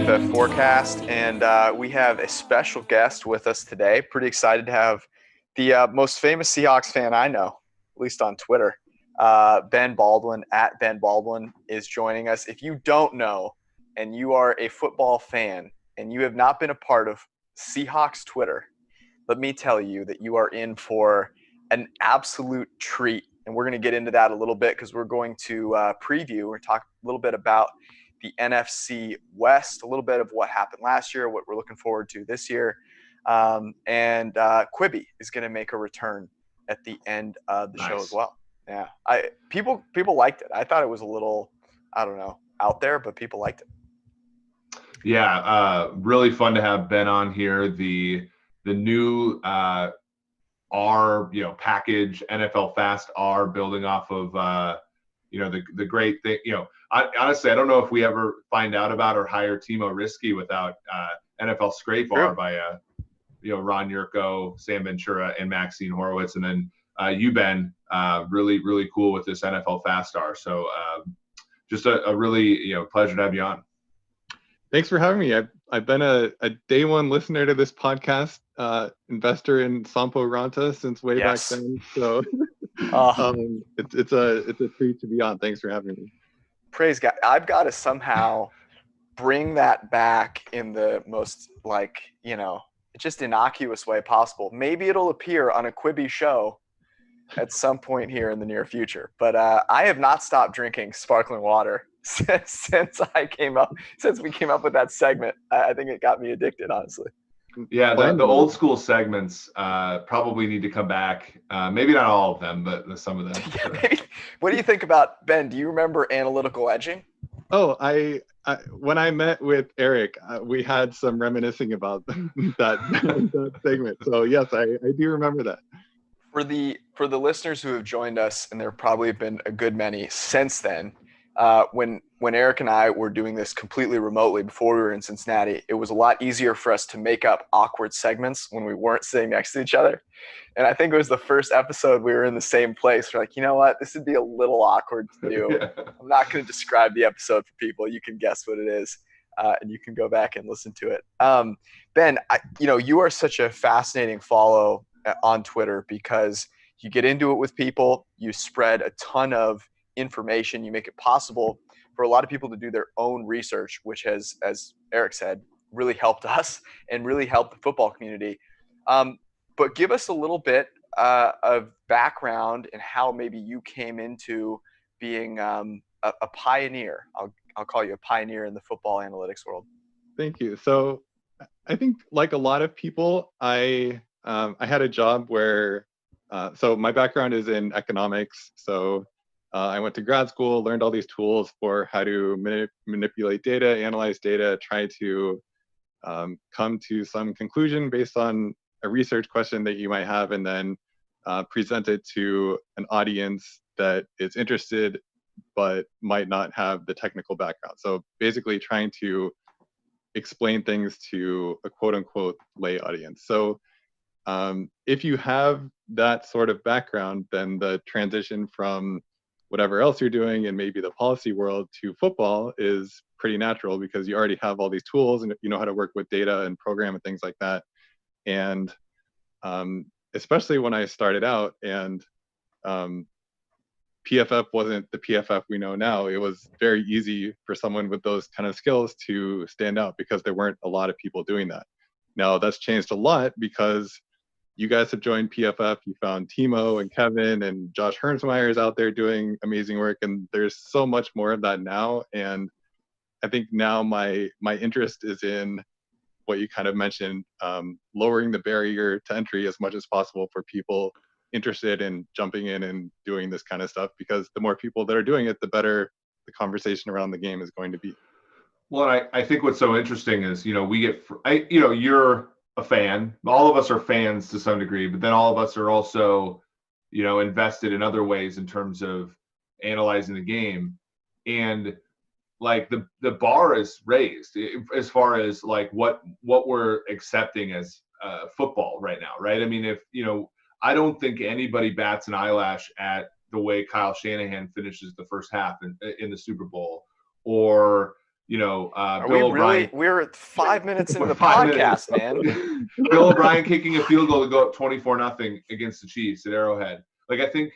PFF Forecast, and we have a special guest with us today. Pretty excited to have the most famous Seahawks fan I know, at least on Twitter. Ben Baldwin, at Ben Baldwin, is joining us. If you don't know, and you are a football fan, and you have not been a part of Seahawks Twitter, let me tell you that you are in for an absolute treat. And we're going to get into that a little bit because we're going to preview or talk a little bit about the NFC West, a little bit of what happened last year, what we're looking forward to this year. And Quibi is going to make a return at the end of the show as well. Yeah, people liked it. I thought it was a little, I don't know, out there, but people liked it. Yeah, really fun to have Ben on here. The new R, package, NFL Fast R, building off of the great thing. Honestly, I don't know if we ever find out about or hire Timo Risky without NFL Scrape R by Ron Yurko, Sam Ventura, and Maxine Horowitz, and then you, Ben, really, really cool with this NFL Fast R. So just a really pleasure to have you on. Thanks for having me. I've been a day one listener to this podcast, investor in Sampo Ranta since way back then. So it's a treat to be on. Thanks for having me. Praise God. I've got to somehow bring that back in the most just innocuous way possible. Maybe it'll appear on a Quibi show at some point here in the near future. But I have not stopped drinking sparkling water since we came up with that segment. I think it got me addicted, honestly. Yeah, the old school segments probably need to come back. Maybe not all of them, but some of them. Yeah, maybe. What do you think about, Ben? Do you remember analytical edging? Oh, I when I met with Eric, we had some reminiscing about that segment. So yes, I do remember that. For the listeners who have joined us, and there probably have been a good many since then, when Eric and I were doing this completely remotely before we were in Cincinnati, it was a lot easier for us to make up awkward segments when we weren't sitting next to each other. And I think it was the first episode we were in the same place. We're like, you know what? This would be a little awkward to do. Yeah. I'm not going to describe the episode for people. You can guess what it is, and you can go back and listen to it. Ben, you are such a fascinating follow on Twitter because you get into it with people. You spread a ton of information. You make it possible for a lot of people to do their own research, which has, as Eric said, really helped us and really helped the football community. But give us a little bit of background and how maybe you came into being a pioneer. I'll call you a pioneer in the football analytics world. Thank you. So I think like a lot of people, I had a job where, so my background is in economics. So I went to grad school, learned all these tools for how to manipulate data, analyze data, try to come to some conclusion based on a research question that you might have, and then present it to an audience that is interested but might not have the technical background. So basically trying to explain things to a quote unquote lay audience. So if you have that sort of background, then the transition from whatever else you're doing in maybe the policy world to football is pretty natural because you already have all these tools and you know how to work with data and program and things like that. And especially when I started out and PFF wasn't the PFF we know now, it was very easy for someone with those kind of skills to stand out because there weren't a lot of people doing that. Now that's changed a lot because you guys have joined PFF. You found Timo and Kevin and Josh Hernsmeyer is out there doing amazing work. And there's so much more of that now. And I think now my interest is in what you kind of mentioned, lowering the barrier to entry as much as possible for people interested in jumping in and doing this kind of stuff, because the more people that are doing it, the better the conversation around the game is going to be. Well, I think what's so interesting is, you're a fan. All of us are fans to some degree, but then all of us are also, invested in other ways in terms of analyzing the game. And like the bar is raised as far as like what we're accepting as football right now, right? I mean, I don't think anybody bats an eyelash at the way Kyle Shanahan finishes the first half in the Super Bowl, or we Bill O'Brien. We're 5 minutes into the 5 podcast, minutes. man. Bill O'Brien kicking a field goal to go up 24-0 against the Chiefs at Arrowhead. Like, I think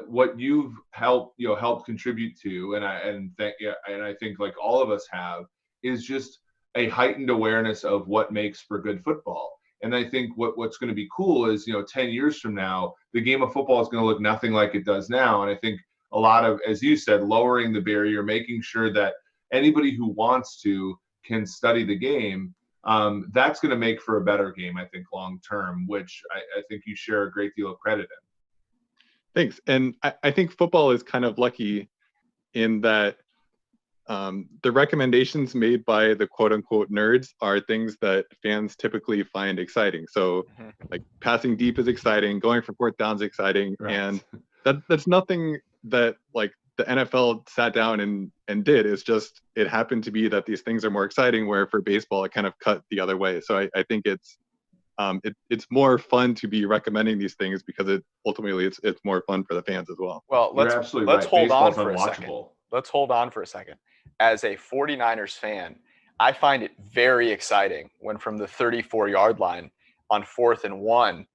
what you've helped contribute to, and I think like all of us have, is just a heightened awareness of what makes for good football. And I think what's going to be cool is, 10 years from now, the game of football is going to look nothing like it does now. And I think a lot of, as you said, lowering the barrier, making sure that anybody who wants to can study the game, that's going to make for a better game, I think, long term, which I think you share a great deal of credit in. Thanks. And I think football is kind of lucky in that the recommendations made by the quote unquote nerds are things that fans typically find exciting. So like passing deep is exciting, going for fourth down is exciting. Right. And that's nothing that like the NFL sat down and did. It's just, it happened to be that these things are more exciting, where for baseball, it kind of cut the other way. So I think it's more fun to be recommending these things because ultimately it's more fun for the fans as well. Well, let's hold on for a second. Let's hold on for a second. As a 49ers fan, I find it very exciting when from the 34-yard line on 4th and 1,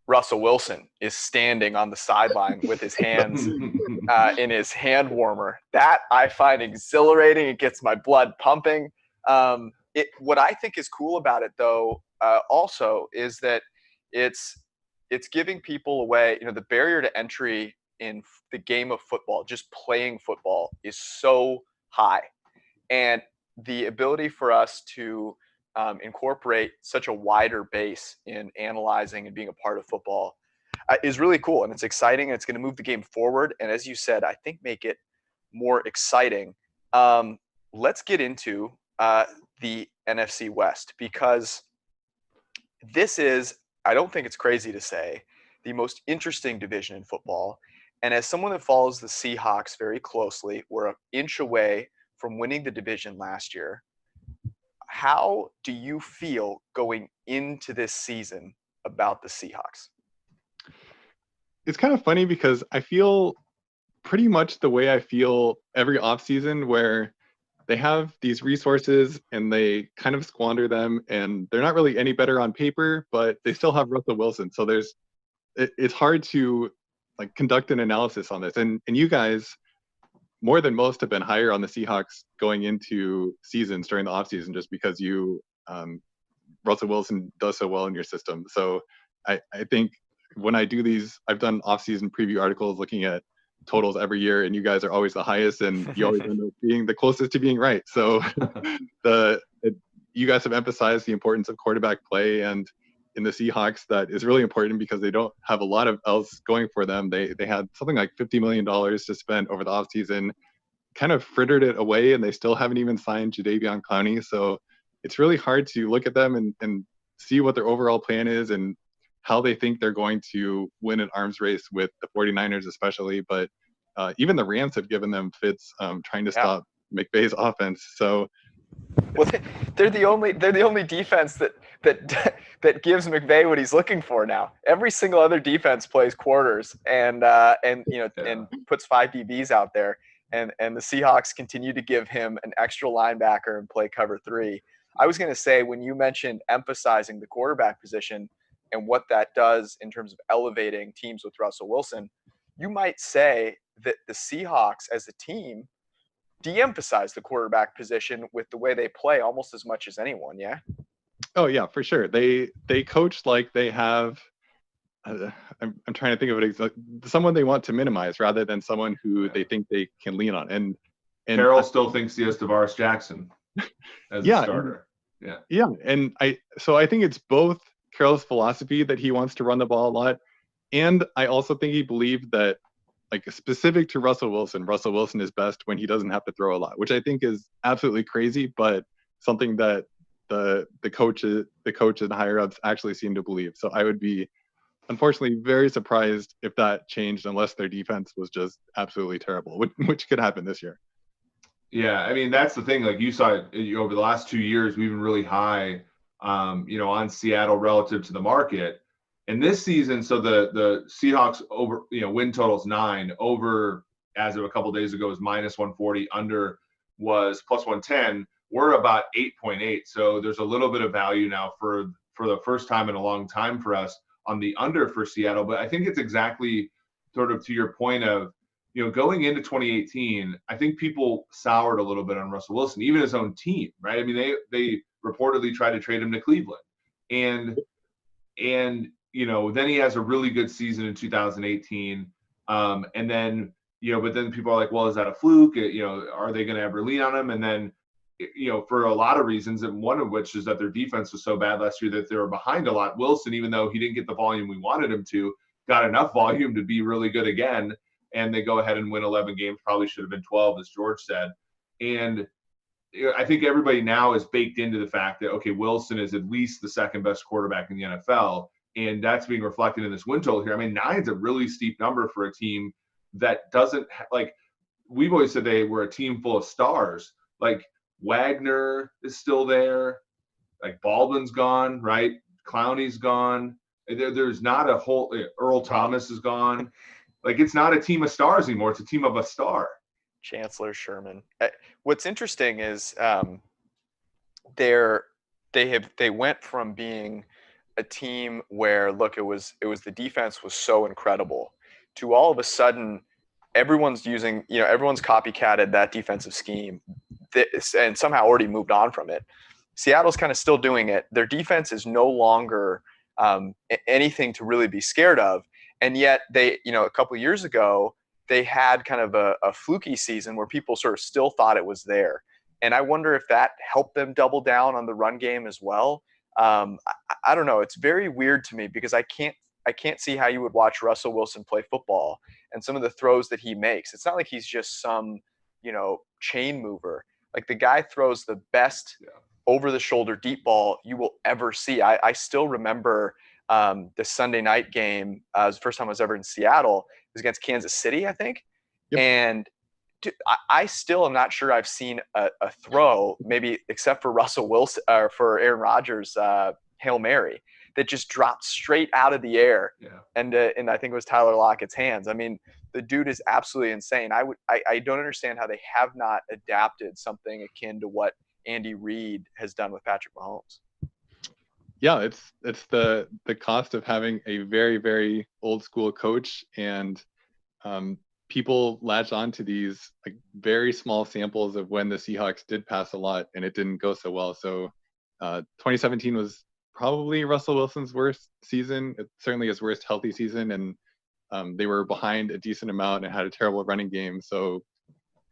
Russell Wilson is standing on the sideline with his hands in his hand warmer. That I find exhilarating. It gets my blood pumping. What I think is cool about it, though, also is that it's giving people away. The barrier to entry in the game of football, just playing football, is so high, and the ability for us to incorporate such a wider base in analyzing and being a part of football is really cool, and it's exciting, and it's going to move the game forward, and as you said, I think make it more exciting. Let's get into the NFC West, because this is, I don't think it's crazy to say, the most interesting division in football. And as someone that follows the Seahawks very closely, we're an inch away from winning the division last year. How do you feel going into this season about the Seahawks? It's kind of funny because I feel pretty much the way I feel every offseason, where they have these resources and they kind of squander them, and they're not really any better on paper, but they still have Russell Wilson. So it's hard to like conduct an analysis on this. And you guys, more than most, have been higher on the Seahawks going into seasons during the offseason, just because Russell Wilson does so well in your system. So I think when I do these, I've done offseason preview articles looking at totals every year, and you guys are always the highest, and you always end up being the closest to being right. So you guys have emphasized the importance of quarterback play, and in the Seahawks, that is really important because they don't have a lot of else going for them. They had something like $50 million to spend over the offseason, kind of frittered it away, and they still haven't even signed Jadeveon Clowney. So it's really hard to look at them and see what their overall plan is and how they think they're going to win an arms race with the 49ers especially. But even the Rams have given them fits trying to stop McVay's offense. So well, they're the only defense that gives McVay what he's looking for now. Every single other defense plays quarters and puts 5 DBs out there, and the Seahawks continue to give him an extra linebacker and play cover 3. I was going to say, when you mentioned emphasizing the quarterback position and what that does in terms of elevating teams with Russell Wilson, you might say that the Seahawks as a team de-emphasize the quarterback position with the way they play almost as much as anyone. Yeah. Oh yeah, for sure. They coach like they have. I'm trying to think of it. Like someone they want to minimize rather than someone who they think they can lean on. And Carroll still thinks he has Tavares Jackson as a starter. Yeah. And I think it's both Carroll's philosophy that he wants to run the ball a lot, and I also think he believed that, like, specific to Russell Wilson is best when he doesn't have to throw a lot, which I think is absolutely crazy, but something that the coach and higher ups actually seem to believe. So I would be, unfortunately, very surprised if that changed, unless their defense was just absolutely terrible, which could happen this year. Yeah, I mean, that's the thing. Like you saw it over the last 2 years, we've been really high, on Seattle relative to the market. And this season, so the Seahawks over, win totals 9, over as of a couple of days ago is -140, under was plus 110. We're about 8.8. So there's a little bit of value now for the first time in a long time for us on the under for Seattle. But I think it's exactly sort of to your point of, going into 2018, I think people soured a little bit on Russell Wilson, even his own team, right? I mean, they reportedly tried to trade him to Cleveland. And then he has a really good season in 2018. And then, but then people are like, well, is that a fluke? Are they going to ever lean on him? And then, for a lot of reasons, and one of which is that their defense was so bad last year that they were behind a lot. Wilson, even though he didn't get the volume we wanted him to, got enough volume to be really good again. And they go ahead and win 11 games, probably should have been 12, as George said. And I think everybody now is baked into the fact that, okay, Wilson is at least the second best quarterback in the NFL. And that's being reflected in this win total here. I mean, 9 is a really steep number for a team that doesn't we've always said they were a team full of stars. Like Wagner is still there. Like Baldwin's gone, right? Clowney's gone. There's not a whole Earl Thomas is gone. Like, it's not a team of stars anymore. It's a team of a star. Chancellor Sherman. What's interesting is they went from being a team where, look, it was the defense was so incredible, to all of a sudden everyone's copycatted that defensive scheme and somehow already moved on from it. Seattle's kind of still doing it. Their defense is no longer anything to really be scared of. And yet they, a couple of years ago, they had kind of a fluky season where people sort of still thought it was there. And I wonder if that helped them double down on the run game as well. I don't know. It's very weird to me because I can't see how you would watch Russell Wilson play football and some of the throws that he makes. It's not like he's just some, chain mover. Like, the guy throws the best over-the-shoulder deep ball you will ever see. I still remember the Sunday night game. It was the first time I was ever in Seattle. It was against Kansas City, I think. Yep. And I still am not sure I've seen a throw, maybe except for Russell Wilson or for Aaron Rodgers' Hail Mary, that just dropped straight out of the air. Yeah. And I think it was Tyler Lockett's hands. I mean, the dude is absolutely insane. I don't understand how they have not adapted something akin to what Andy Reid has done with Patrick Mahomes. Yeah, it's the cost of having a very, very old school coach, and people latch on to these very small samples of when the Seahawks did pass a lot and it didn't go so well. So 2017 was probably Russell Wilson's worst season. It's certainly his worst healthy season, and they were behind a decent amount and had a terrible running game. So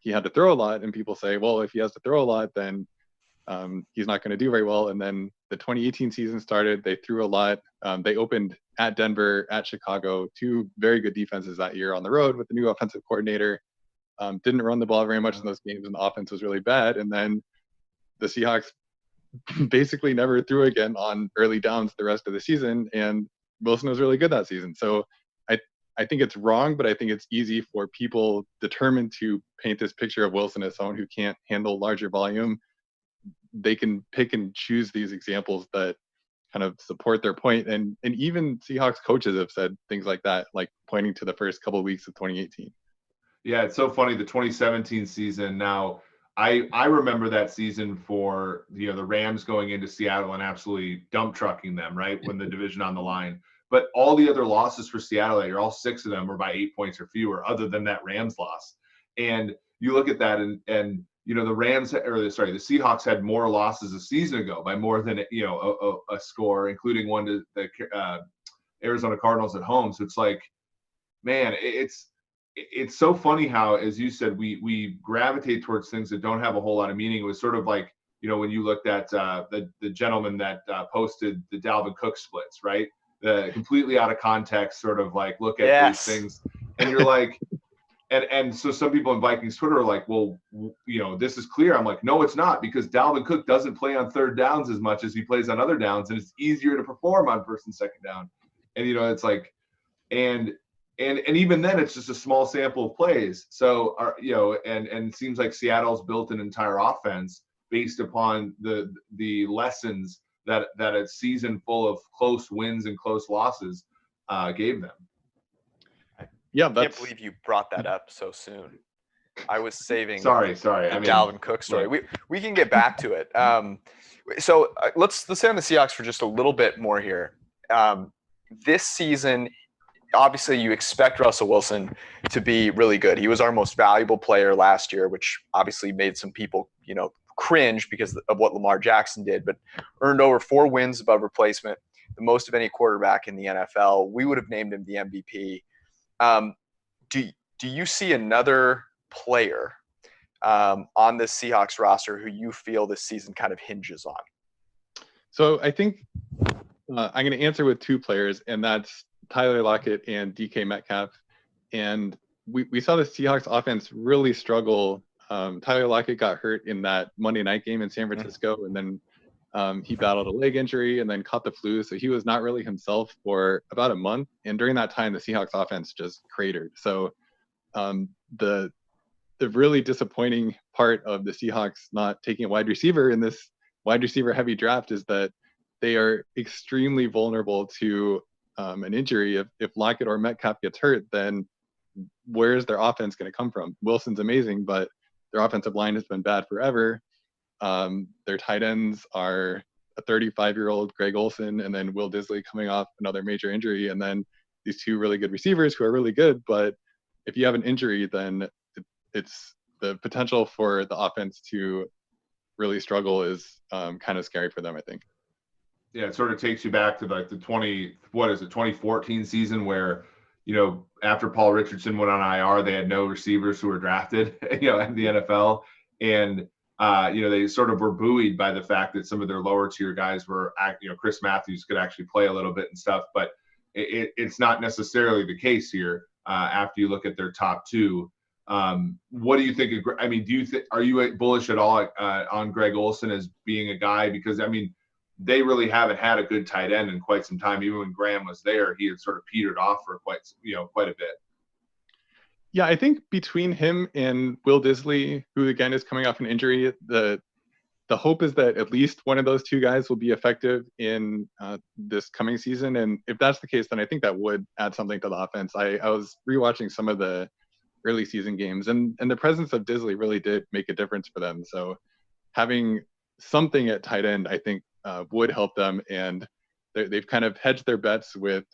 he had to throw a lot, and people say, well, if he has to throw a lot, then he's not going to do very well. And then the 2018 season started. They threw a lot. They opened at Denver, at Chicago, 2 very good defenses that year on the road with the new offensive coordinator. Didn't run the ball very much in those games, and the offense was really bad. And then the Seahawks basically never threw again on early downs the rest of the season, and Wilson was really good that season. So I think it's wrong, but I think it's easy for people determined to paint this picture of Wilson as someone who can't handle larger volume. They can pick and choose these examples that kind of support their point. And even Seahawks coaches have said things like that, like pointing to the first couple of weeks of 2018. Yeah, it's so funny. The 2017 season, now I remember that season for the Rams going into Seattle and absolutely dump trucking them, right, when the division on the line. But all the other losses for Seattle that year, all 6 of them were by 8 points or fewer, other than that Rams loss. And you look at that, and the Seahawks had more losses a season ago by more than a score, including one to the Arizona Cardinals at home. So it's like, man, it's so funny how, as you said, we gravitate towards things that don't have a whole lot of meaning. It was sort of like, when you looked at the gentleman that posted the Dalvin Cook splits, right? The completely out of context, sort of like, look at these things, and you're like, and so some people in Vikings Twitter are like, well, this is clear. I'm like, no, it's not, because Dalvin Cook doesn't play on third downs as much as he plays on other downs, and it's easier to perform on first and second down. And it's like, and even then, it's just a small sample of plays. So, and it seems like Seattle's built an entire offense based upon the lessons that a season full of close wins and close losses gave them. Yeah, I can't believe you brought that up so soon. I was saving. Sorry. The I mean, Dalvin Cook story. Look. We can get back to it. So let's stay on the Seahawks for just a little bit more here. This season, obviously, you expect Russell Wilson to be really good. He was our most valuable player last year, which obviously made some people, cringe because of what Lamar Jackson did, but earned over 4 wins above replacement, the most of any quarterback in the NFL. We would have named him the MVP. Do you see another player on this Seahawks roster who you feel this season kind of hinges on? So I think I'm going to answer with 2 players, and that's Tyler Lockett and DK Metcalf. And we saw the Seahawks offense really struggle. Tyler Lockett got hurt in that Monday night game in San Francisco, and then he battled a leg injury and then caught the flu. So he was not really himself for about a month. And during that time, the Seahawks offense just cratered. So the really disappointing part of the Seahawks not taking a wide receiver in this wide receiver heavy draft is that they are extremely vulnerable to an injury. If Lockett or Metcalf gets hurt, then where's their offense going to come from? Wilson's amazing, but their offensive line has been bad forever. Their tight ends are a 35-year-old Greg Olsen and then Will Disley coming off another major injury, and then these 2 really good receivers who are really good. But if you have an injury, then it's the potential for the offense to really struggle is kind of scary for them, I think. Yeah, it sort of takes you back to like the 2014 season where, after Paul Richardson went on IR, they had no receivers who were drafted, in the NFL. And, they sort of were buoyed by the fact that some of their lower tier guys were, Chris Matthews could actually play a little bit and stuff, but it's not necessarily the case here after you look at their top 2. What do you think? Are you bullish at all on Greg Olsen as being a guy? Because, they really haven't had a good tight end in quite some time. Even when Graham was there, he had sort of petered off for quite a bit. Yeah, I think between him and Will Disley, who again is coming off an injury, the hope is that at least one of those 2 guys will be effective in this coming season. And if that's the case, then I think that would add something to the offense. I was rewatching some of the early season games, and the presence of Disley really did make a difference for them. So having something at tight end, I think, would help them. And they've kind of hedged their bets with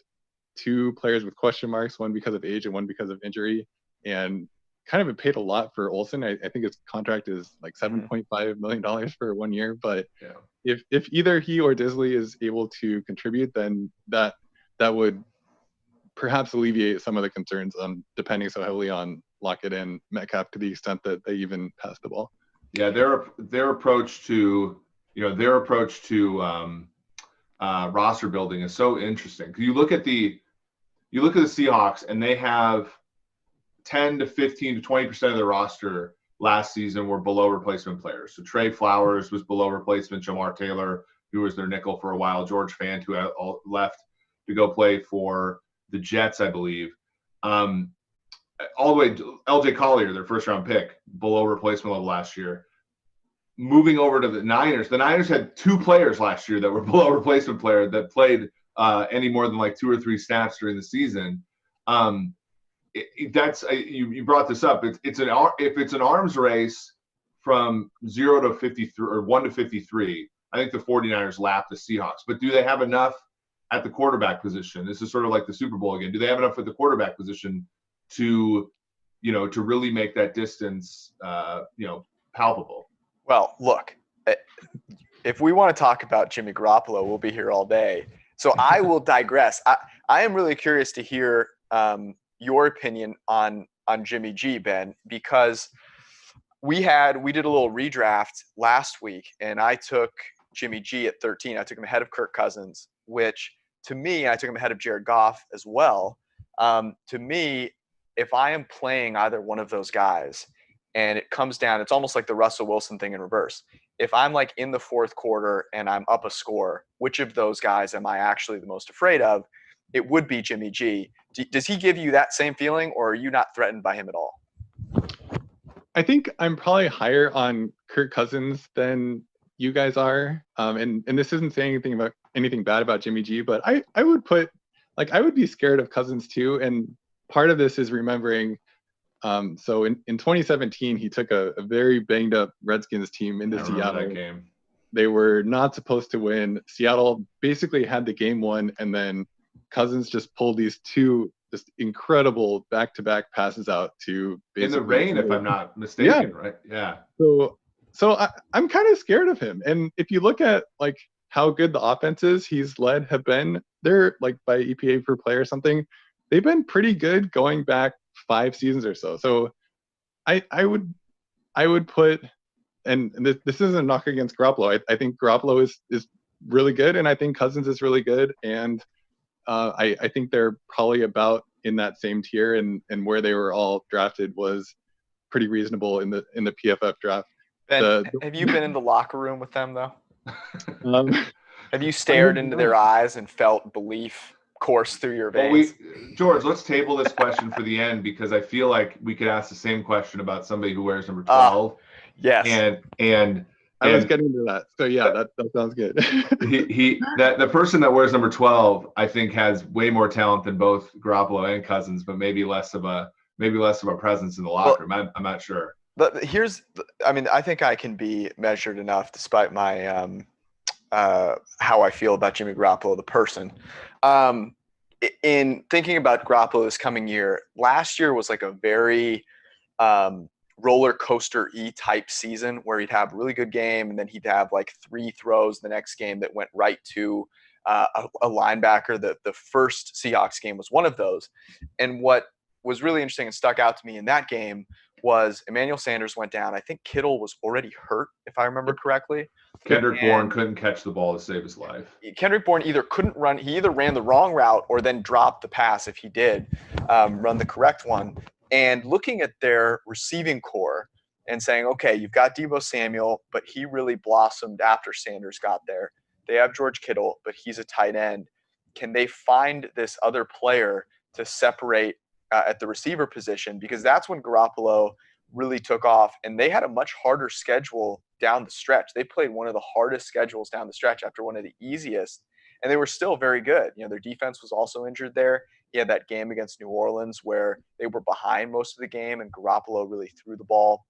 2 players with question marks, one because of age and one because of injury, and kind of paid a lot for Olsen. I think his contract is like $7.5 million for 1 year. But if either he or Disley is able to contribute, then that would perhaps alleviate some of the concerns on depending so heavily on Lockett and Metcalf to the extent that they even pass the ball. Yeah, their approach to roster building is so interesting. You look at the Seahawks, and they have 10 to 15 to 20% of the roster last season were below replacement players. So Trey Flowers was below replacement. Jamar Taylor, who was their nickel for a while. George Fant, who left to go play for the Jets, I believe. All the way to LJ Collier, their first round pick, below replacement level last year. Moving over to the Niners had 2 players last year that were below replacement player that played any more than like 2 or 3 snaps during the season. You brought this up. If it's an arms race from 0 to 53 or 1 to 53, I think the 49ers lap the Seahawks. But do they have enough at the quarterback position? This is sort of like the Super Bowl again. Do they have enough at the quarterback position to really make that distance, palpable? Well, look, if we want to talk about Jimmy Garoppolo, we'll be here all day. So I will digress. I am really curious to hear your opinion on Jimmy G, Ben, because we did a little redraft last week, and I took Jimmy G at 13. I took him ahead of Kirk Cousins, which to me, I took him ahead of Jared Goff as well. To me, if I am playing either one of those guys, and it comes down, it's almost like the Russell Wilson thing in reverse. If I'm like in the 4th quarter and I'm up a score, which of those guys am I actually the most afraid of? It would be Jimmy G. Does he give you that same feeling, or are you not threatened by him at all? I think I'm probably higher on Kirk Cousins than you guys are. And this isn't saying anything bad about Jimmy G, but I would be scared of Cousins too. And part of this is remembering So in 2017, he took a very banged up Redskins team into I remember Seattle. that game. They were not supposed to win. Seattle basically had the game won, and then Cousins just pulled these two just incredible back-to-back passes out to basically in the rain, if I'm not mistaken, right? Yeah. So I'm kind of scared of him. And if you look at like how good the offenses he's led have been, they're like by EPA per play or something, they've been pretty good going back 5 seasons or so. So I would put, and this isn't a knock against Garoppolo. I think Garoppolo is really good, and I think Cousins is really good, and I think they're probably about in that same tier, and where they were all drafted was pretty reasonable in the PFF draft. Ben, have you been in the locker room with them though? Um, Have you stared into their eyes and felt belief course through your veins? George, let's table this question for the end, because I feel like we could ask the same question about somebody who wears number 12. Yes. And I was getting to that. So yeah, that sounds good. the person that wears number 12, I think, has way more talent than both Garoppolo and Cousins, but maybe less of a presence in the locker room. I'm not sure. But I think I can be measured enough despite my how I feel about Jimmy Garoppolo, the person. In thinking about Garoppolo this coming year, last year was like a very roller coaster-y type season where he'd have a really good game and then he'd have like 3 throws the next game that went right to a linebacker. The first Seahawks game was one of those. And what was really interesting and stuck out to me in that game was Emmanuel Sanders went down. I think Kittle was already hurt, if I remember correctly. Kendrick Bourne couldn't catch the ball to save his life. Kendrick Bourne either couldn't run, he either ran the wrong route or then dropped the pass if he did run the correct one. And looking at their receiving core and saying, okay, you've got Deebo Samuel, but he really blossomed after Sanders got there. They have George Kittle, but he's a tight end. Can they find this other player to separate at the receiver position? Because that's when Garoppolo really took off, and they had a much harder schedule down the stretch. They played one of the hardest schedules down the stretch after one of the easiest, and they were still very good. You know, their defense was also injured there. He had that game against New Orleans where they were behind most of the game, and Garoppolo really threw the ball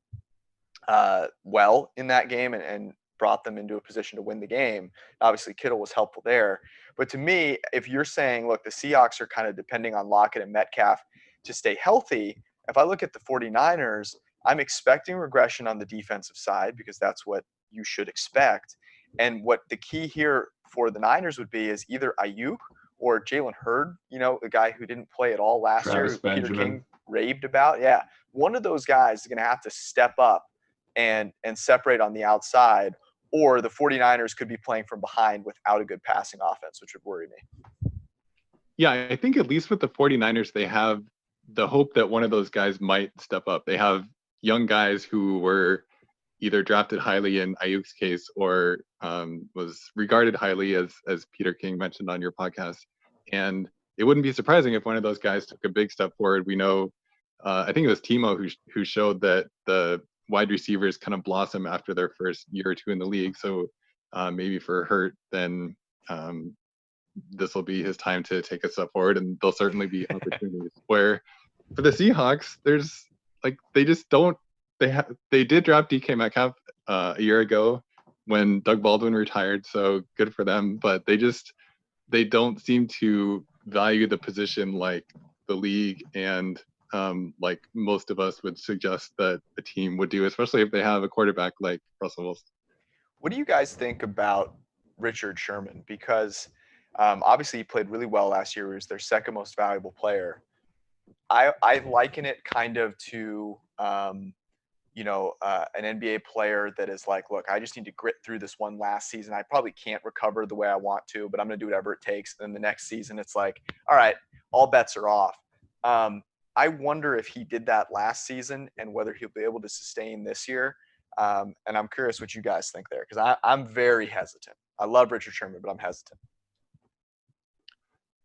well in that game and brought them into a position to win the game. Obviously, Kittle was helpful there. But to me, if you're saying, look, the Seahawks are kind of depending on Lockett and Metcalf to stay healthy, if I look at the 49ers, I'm expecting regression on the defensive side because that's what you should expect. And what the key here for the Niners would be is either Ayuk or Jalen Hurd, you know, the guy who didn't play at all last year, who Peter King raved about. Yeah, one of those guys is going to have to step up and separate on the outside, or the 49ers could be playing from behind without a good passing offense, which would worry me. Yeah, I think at least with the 49ers, they have the hope that one of those guys might step up. They have young guys who were either drafted highly in Ayuk's case or was regarded highly, as Peter King mentioned on your podcast. And it wouldn't be surprising if one of those guys took a big step forward. We know, I think it was Timo who showed that the wide receivers kind of blossom after their first year or two in the league. So maybe for Hurt, then this will be his time to take a step forward, and there'll certainly be opportunities. Where for the Seahawks, there's like they just don't. They did drop DK Metcalf a year ago when Doug Baldwin retired, so good for them. But they don't seem to value the position like the league and like most of us would suggest that a team would do, especially if they have a quarterback like Russell Wilson. What do you guys think about Richard Sherman? Because obviously he played really well last year. He was their second most valuable player. I liken it kind of to an NBA player that is like, look, I just need to grit through this one last season. I probably can't recover the way I want to, but I'm going to do whatever it takes. And then the next season, it's like, all right, all bets are off. I wonder if he did that last season and whether he'll be able to sustain this year. And I'm curious what you guys think there, because I'm very hesitant. I love Richard Sherman, but I'm hesitant.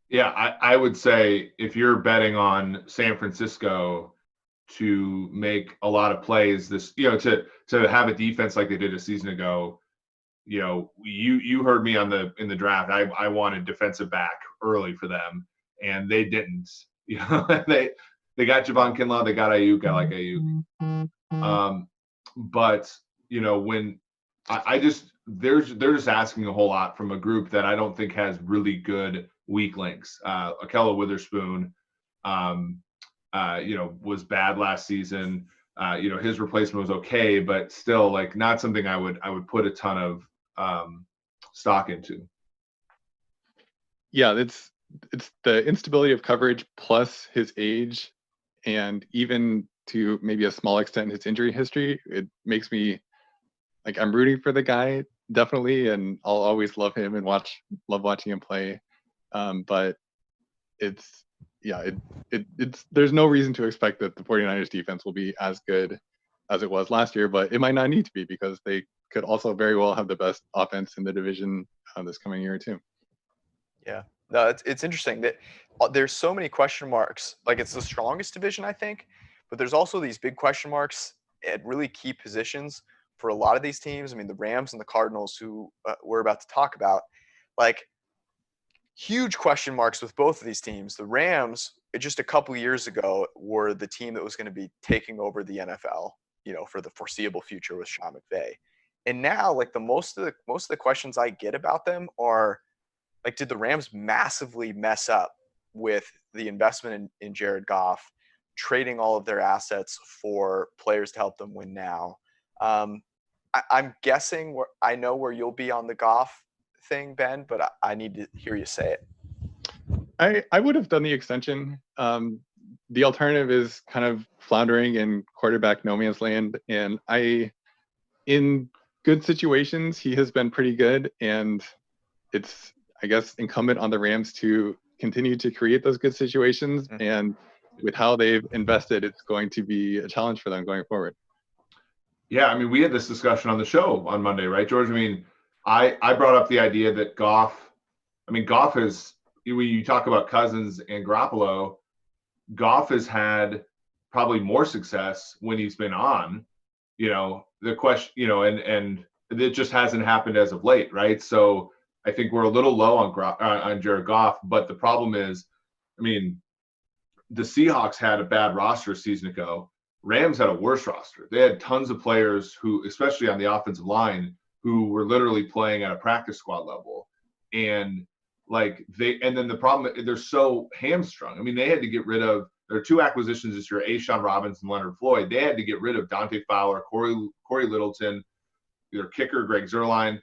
Yeah, I would say if you're betting on San Francisco to make a lot of plays this, to have a defense like they did a season ago, you heard me in the draft. I wanted defensive back early for them, and they didn't. They got Javon Kinlaw. They got Ayuk. I like Ayuk. But when I just they're just asking a whole lot from a group that I don't think has really good weak links. Akella Witherspoon, was bad last season. His replacement was okay, but still, like, not something I would put a ton of stock into. Yeah, it's the instability of coverage plus his age, and even to maybe a small extent his injury history. It makes me like I'm rooting for the guy definitely, and I'll always love him and love watching him play. But it's there's no reason to expect that the 49ers defense will be as good as it was last year, but it might not need to be because they could also very well have the best offense in the division this coming year too. Yeah, no, it's interesting that there's so many question marks. Like, it's the strongest division, I think, but there's also these big question marks at really key positions for a lot of these teams. I mean, the Rams and the Cardinals, who we're about to talk about, like, huge question marks with both of these teams. The Rams, just a couple years ago, were the team that was going to be taking over the NFL, for the foreseeable future with Sean McVay. And now, like, the most of the questions I get about them are, like, did the Rams massively mess up with the investment in Jared Goff, trading all of their assets for players to help them win now? I'm guessing I know where you'll be on the Goff thing, Ben, but I need to hear you say it. I would have done the extension. The alternative is kind of floundering in quarterback no man's land, and in good situations he has been pretty good, and it's, I guess, incumbent on the Rams to continue to create those good situations. And with how they've invested, it's going to be a challenge for them going forward. Yeah, I mean, we had this discussion on the show on Monday, right, George? I mean, I brought up the idea that Goff has, when you talk about Cousins and Garoppolo, Goff has had probably more success when he's been on, the question, and it just hasn't happened as of late, right? So I think we're a little low on Jared Goff, but the problem is, I mean, the Seahawks had a bad roster a season ago. Rams had a worse roster. They had tons of players who, especially on the offensive line, who were literally playing at a practice squad level. And then the problem, they're so hamstrung. I mean, they had to get rid of, there are two acquisitions this year, A'Shawn Robinson and Leonard Floyd. They had to get rid of Dante Fowler, Corey Littleton, their kicker, Greg Zuerlein,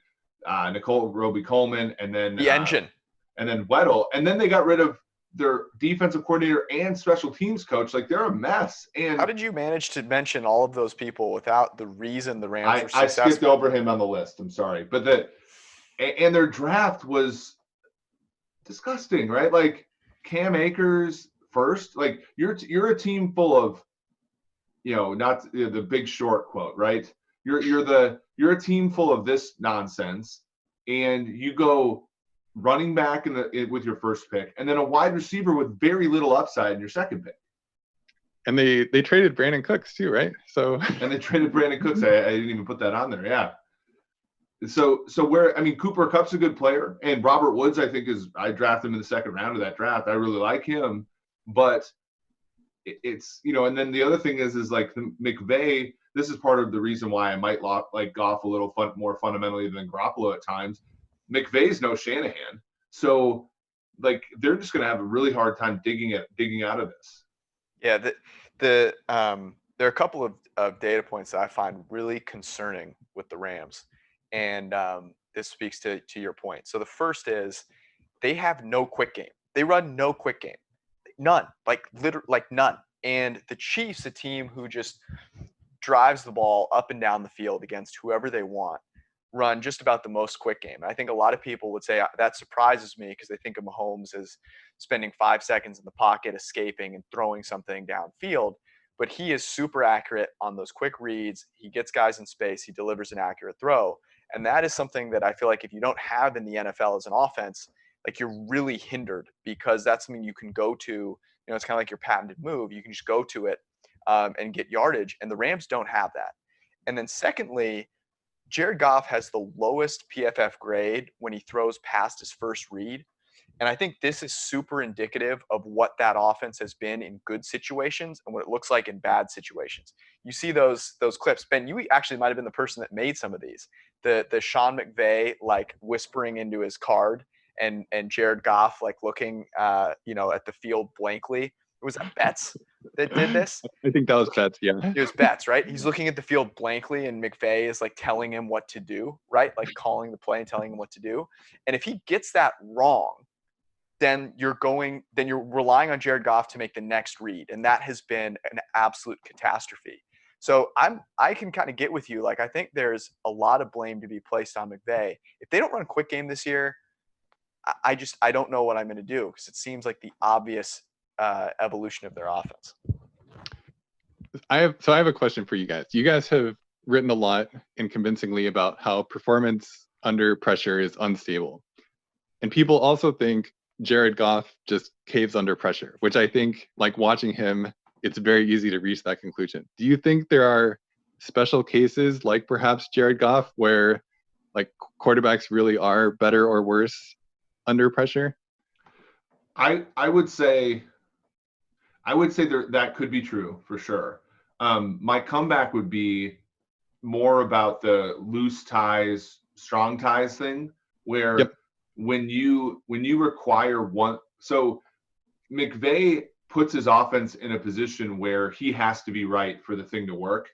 Nicole Roby-Coleman, and then the engine. And then Weddle. And then they got rid of their defensive coordinator and special teams coach. Like, they're a mess. And how did you manage to mention all of those people without the reason the Rams were successful? I skipped over him on the list. I'm sorry. But their draft was disgusting, right? Like, Cam Akers first. Like, you're a team full of, not the Big Short quote, right? You're a team full of this nonsense, and you go running back with your first pick, and then a wide receiver with very little upside in your second pick. And they traded Brandon Cooks too, right? And they traded Brandon Cooks. I didn't even put that on there. Yeah. So Cooper Kupp's a good player, and Robert Woods, I drafted him in the second round of that draft. I really like him, but it's, and then the other thing is like McVay. This is part of the reason why I might like Goff a little more fundamentally than Garoppolo at times. McVay's no Shanahan, so like they're just going to have a really hard time digging out of this. Yeah, there are a couple of data points that I find really concerning with the Rams, and this speaks to your point. So the first is they have no quick game. They run no quick game, none, like none. And the Chiefs, a team who just drives the ball up and down the field against whoever they want, run just about the most quick game. And I think a lot of people would say that surprises me because they think of Mahomes as spending 5 seconds in the pocket, escaping and throwing something downfield. But he is super accurate on those quick reads. He gets guys in space. He delivers an accurate throw. And that is something that I feel like if you don't have in the NFL as an offense, like, you're really hindered, because that's something you can go to. It's kind of like your patented move. You can just go to it and get yardage. And the Rams don't have that. And then secondly, Jared Goff has the lowest PFF grade when he throws past his first read. And I think this is super indicative of what that offense has been in good situations and what it looks like in bad situations. You see those clips. Ben, you actually might have been the person that made some of these. The Sean McVay like whispering into his card and Jared Goff like looking at the field blankly. Was that Betts that did this? I think that was Betts, yeah. It was Betts, right? He's looking at the field blankly and McVay is like telling him what to do, right? Like calling the play and telling him what to do. And if he gets that wrong, then you're relying on Jared Goff to make the next read. And that has been an absolute catastrophe. So I can kind of get with you. Like, I think there's a lot of blame to be placed on McVay. If they don't run a quick game this year, I don't know what I'm going to do, because it seems like the obvious evolution of their offense. I have a question for you guys. You guys have written a lot and convincingly about how performance under pressure is unstable. And people also think Jared Goff just caves under pressure, which I think, like, watching him, it's very easy to reach that conclusion. Do you think there are special cases, like perhaps Jared Goff, where like quarterbacks really are better or worse under pressure? I would say that could be true for sure. My comeback would be more about the loose ties, strong ties thing, where Yep. when you require one, so McVay puts his offense in a position where he has to be right for the thing to work.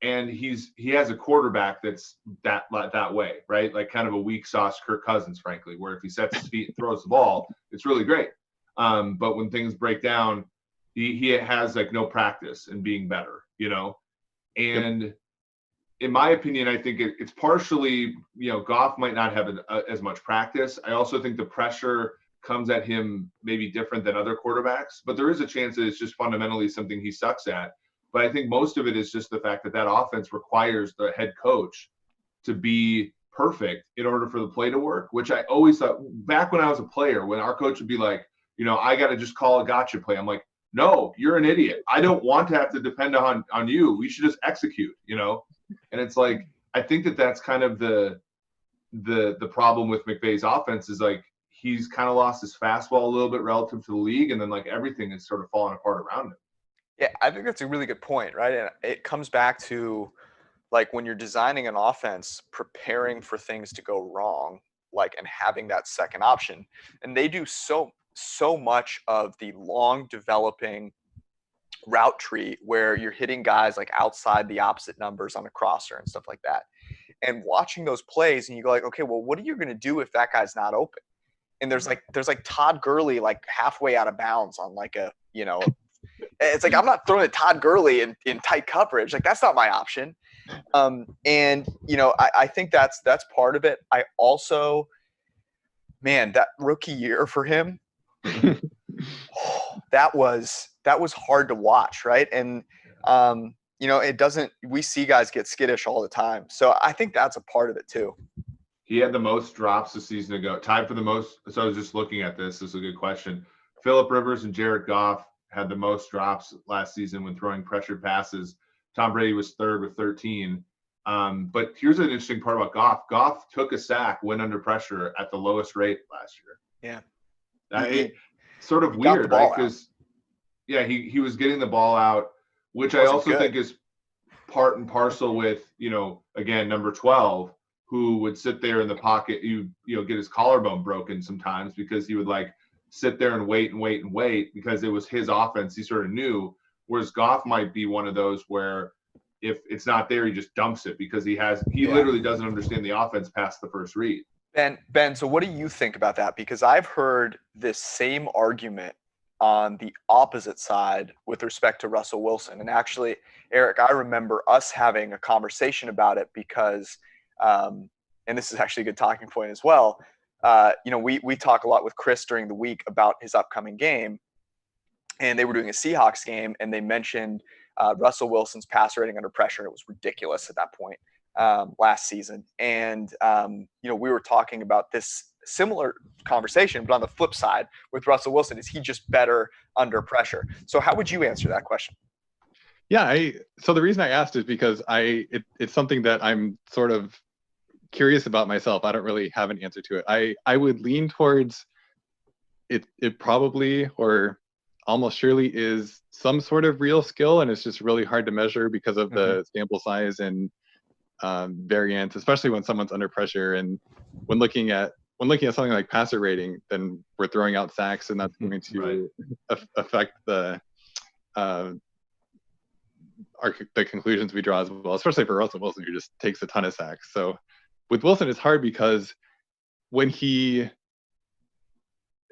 And he has a quarterback that's that way, right? Like kind of a weak sauce Kirk Cousins, frankly, where if he sets his feet and throws the ball, it's really great. But when things break down, he has like no practice in being better, And Yep. In my opinion, I think it's partially, Goff might not have as much practice. I also think the pressure comes at him maybe different than other quarterbacks, but there is a chance that it's just fundamentally something he sucks at. But I think most of it is just the fact that offense requires the head coach to be perfect in order for the play to work, which I always thought back when I was a player, when our coach would be like, I got to just call a gotcha play. I'm like, no, you're an idiot. I don't want to have to depend on you. We should just execute, And it's like, I think that's kind of the problem with McVay's offense is like, he's kind of lost his fastball a little bit relative to the league. And then like everything is sort of falling apart around him. Yeah, I think that's a really good point, right? And it comes back to like when you're designing an offense, preparing for things to go wrong, like, and having that second option. And they do so much of the long developing route tree where you're hitting guys like outside the opposite numbers on a crosser and stuff like that. And watching those plays and you go like, okay, well, what are you going to do if that guy's not open? And there's like Todd Gurley like halfway out of bounds on like a, it's like, I'm not throwing at Todd Gurley in tight coverage. Like, that's not my option. And I think that's part of it. I also, man, that rookie year for him, that was hard to watch, right? And we see guys get skittish all the time. So I think that's a part of it too. He had the most drops a season ago, tied for the most. So I was just looking at this. This is a good question. Phillip Rivers and Jared Goff had the most drops last season when throwing pressured passes. Tom Brady was third with 13. But here's an interesting part about Goff. Goff took a sack, went under pressure at the lowest rate last year. Yeah. Sort of weird, right? Because, he was getting the ball out, which I also think is part and parcel with, again, number 12, who would sit there in the pocket, get his collarbone broken sometimes because he would like sit there and wait because it was his offense. He sort of knew, whereas Goff might be one of those where if it's not there, he just dumps it because he literally doesn't understand the offense past the first read. Ben, so what do you think about that? Because I've heard this same argument on the opposite side with respect to Russell Wilson. And actually, Eric, I remember us having a conversation about it because, and this is actually a good talking point as well. We talk a lot with Chris during the week about his upcoming game, and they were doing a Seahawks game, and they mentioned Russell Wilson's passer rating under pressure. It was ridiculous at that point last season. And, we were talking about this similar conversation, but on the flip side with Russell Wilson, is he just better under pressure? So how would you answer that question? Yeah, so the reason I asked is because it's something that I'm sort of curious about myself. I don't really have an answer to it. I would lean towards it probably or almost surely is some sort of real skill, and it's just really hard to measure because of the sample size and variance, especially when someone's under pressure. And when looking at something like passer rating, then we're throwing out sacks, and that's going to affect the conclusions we draw as well, especially for Russell Wilson, who just takes a ton of sacks. So with Wilson, it's hard because when he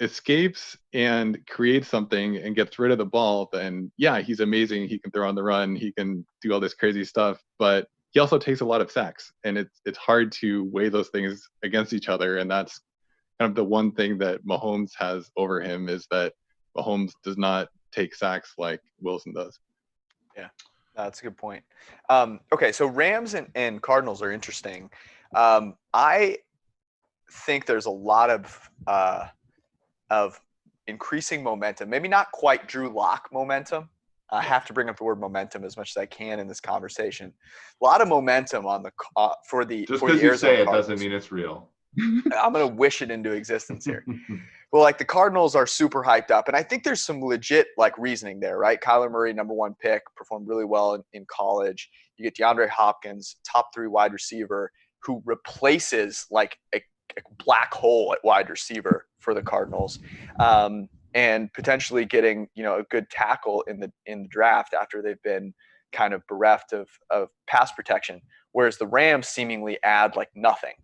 escapes and creates something and gets rid of the ball, then yeah, he's amazing. He can throw on the run. He can do all this crazy stuff, but he also takes a lot of sacks, and it's hard to weigh those things against each other. And that's kind of the one thing that Mahomes has over him, is that Mahomes does not take sacks like Wilson does. Yeah, that's a good point. Okay, so Rams and Cardinals are interesting. I think there's a lot of increasing momentum, maybe not quite Drew Lock momentum. I have to bring up the word momentum as much as I can in this conversation. A lot of momentum on the for the just because you say it Cardinals. Doesn't mean it's real. I'm gonna wish it into existence here. Well, like the Cardinals are super hyped up, and I think there's some legit like reasoning there, right? Kyler Murray, #1 pick, performed really well in college. You get DeAndre Hopkins, top 3 wide receiver, who replaces like a black hole at wide receiver for the Cardinals, and potentially getting a good tackle in the draft after they've been kind of bereft of pass protection, whereas the Rams seemingly add like nothing.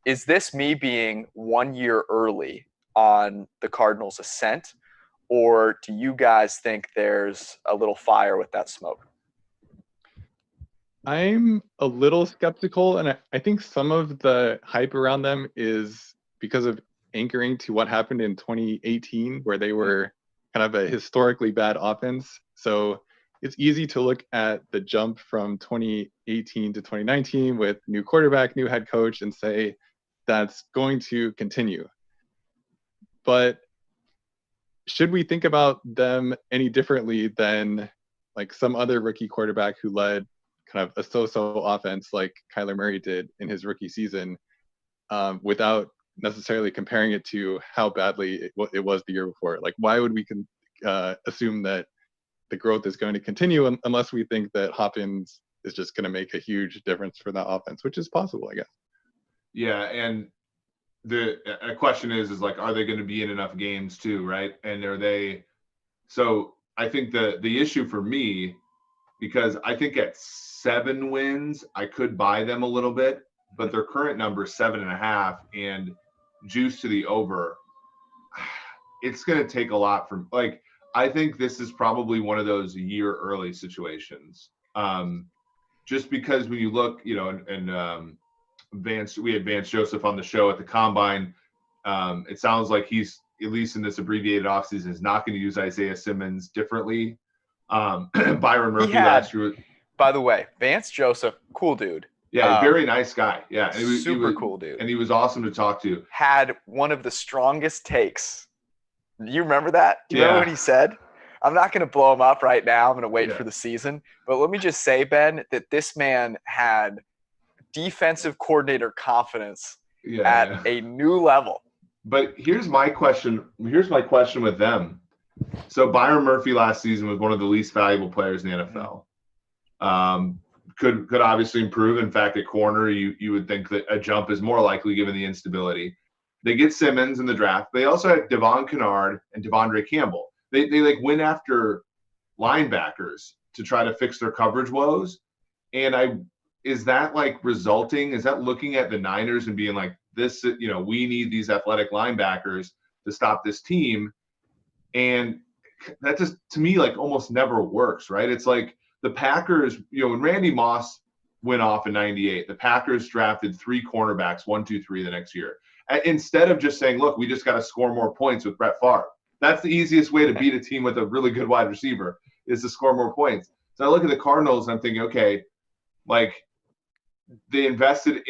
Is this me being 1 year early on the Cardinals' ascent, or do you guys think there's a little fire with that smoke? I'm a little skeptical, and I think some of the hype around them is because of anchoring to what happened in 2018, where they were kind of a historically bad offense. So it's easy to look at the jump from 2018 to 2019 with new quarterback, new head coach, and say that's going to continue. But should we think about them any differently than like some other rookie quarterback who led kind of a so-so offense like Kyler Murray did in his rookie season, without necessarily comparing it to how badly it was the year before? Like, why would we assume that the growth is going to continue unless we think that Hopkins is just going to make a huge difference for that offense, which is possible, I guess. Yeah, and the question is like, are they going to be in enough games too, right? And are they? So I think the issue for me, because I think at 7 wins I could buy them a little bit, but their current number is 7.5, and juice to the over. It's going to take a lot from like. I think this is probably one of those year early situations. Just because when you look, and we had Vance Joseph on the show at the Combine. It sounds like he's, at least in this abbreviated offseason, is not going to use Isaiah Simmons differently. Byron Murphy last year. By the way, Vance Joseph, cool dude. Yeah, very nice guy. Yeah, and he was cool dude. And he was awesome to talk to. Had one of the strongest takes. Do you remember that? Do you remember what he said? I'm not going to blow him up right now. I'm going to wait for the season. But let me just say, Ben, that this man had defensive coordinator confidence at a new level. But here's my question. Here's my question with them. So Byron Murphy last season was one of the least valuable players in the NFL. Could obviously improve. In fact, at corner, you would think that a jump is more likely given the instability. They get Simmons in the draft. They also had Devon Kennard and Devondre Campbell. They like went after linebackers to try to fix their coverage woes. And is that like resulting? Is that looking at the Niners and being like, this, we need these athletic linebackers to stop this team? And that just, to me, like almost never works, right? It's like the Packers, when Randy Moss went off in '98, the Packers drafted 3 cornerbacks, 1, 2, 3 the next year. Instead of just saying, look, we just got to score more points with Brett Favre. That's the easiest way to beat a team with a really good wide receiver, is to score more points. So I look at the Cardinals and I'm thinking, okay, like they invested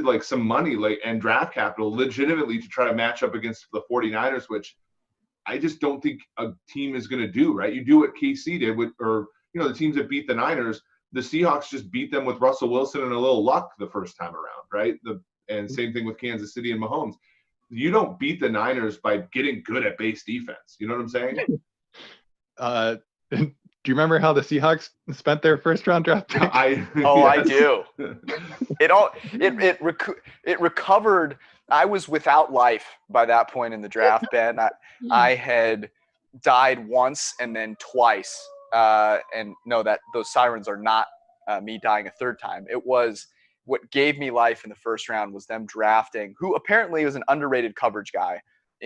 like some money and draft capital legitimately to try to match up against the 49ers, which I just don't think a team is going to do, right? You do what KC did the teams that beat the Niners. The Seahawks just beat them with Russell Wilson and a little luck the first time around, right? And same thing with Kansas City and Mahomes. you don't beat the Niners by getting good at base defense. You know what I'm saying? Do you remember how the Seahawks spent their first round draft pick? I do. It recovered. I was without life by that point in the draft, Ben. I had died once and then twice. And no, that those sirens are not me dying a third time. It was what gave me life in the first round was them drafting, who apparently was an underrated coverage guy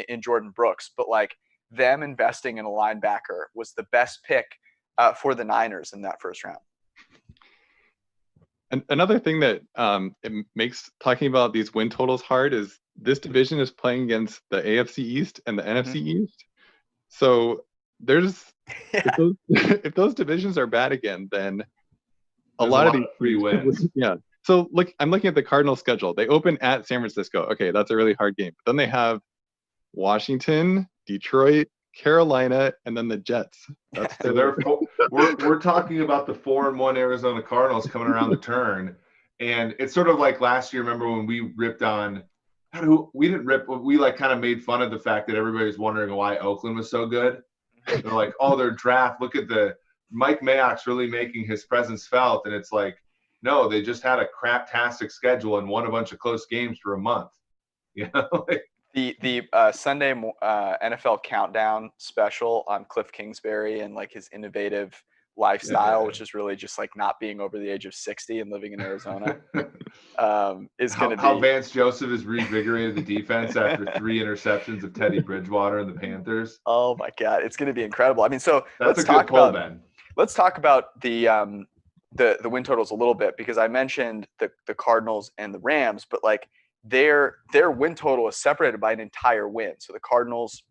in Jordan Brooks, but like them investing in a linebacker was the best pick for the Niners in that first round. And another thing that it makes talking about these win totals hard is this division is playing against the AFC East and the NFC East. So there's if those divisions are bad again, then a lot of these free wins. Yeah. So look, I'm looking at the Cardinals schedule. They open at San Francisco. Okay, that's a really hard game. But then they have Washington, Detroit, Carolina, and then the Jets. That's so we're talking about the 4-1 Arizona Cardinals coming around the turn, and it's sort of like last year. Remember when we ripped on? We didn't rip. We like kind of made fun of the fact that everybody was wondering why Oakland was so good. They're like, oh, their draft. Look at the Mike Mayock's really making his presence felt, and it's like, no, they just had a craptastic schedule and won a bunch of close games for a month. You know. The Sunday NFL Countdown special on Cliff Kingsbury and like his innovative lifestyle, which is really just like not being over the age of 60 and living in Arizona, is going to be how Vance Joseph has reinvigorated the defense after 3 interceptions of Teddy Bridgewater and the Panthers. Oh my God, it's going to be incredible. I mean, so let's talk about the win totals a little bit, because I mentioned the Cardinals and the Rams, but like their win total is separated by an entire win. So the Cardinals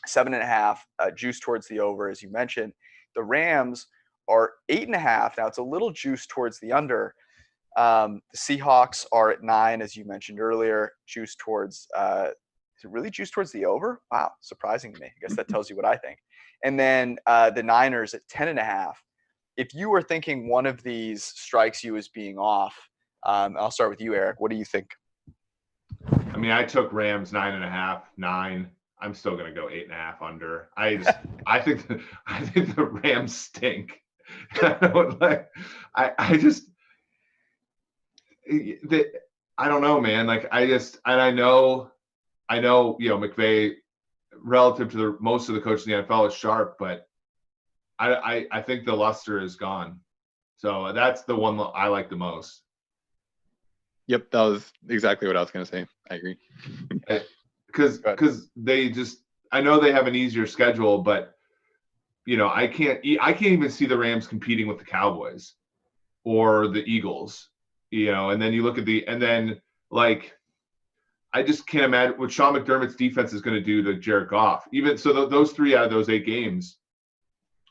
7.5, juice towards the over, as you mentioned. The Rams are 8.5. Now it's a little juice towards the under. The Seahawks are at 9, as you mentioned earlier. Juice towards is it really juice towards the over? Wow, surprising to me. I guess that tells you what I think. And then the Niners at 10.5. If you were thinking one of these strikes you as being off, I'll start with you, Eric. What do you think? I mean, I took Rams 9.5, 9. I'm still going to go 8.5 under. I think the Rams stink. I don't know, man. Like I know, McVay, relative to most of the coaches in the NFL, is sharp, but I think the luster is gone. So that's the one that I like the most. Yep, that was exactly what I was going to say. I agree. Because I know they have an easier schedule, but I can't even see the Rams competing with the Cowboys or the Eagles, and then you look at I just can't imagine what Sean McDermott's defense is going to do to Jared Goff. Even so, those 3 out of those 8 games,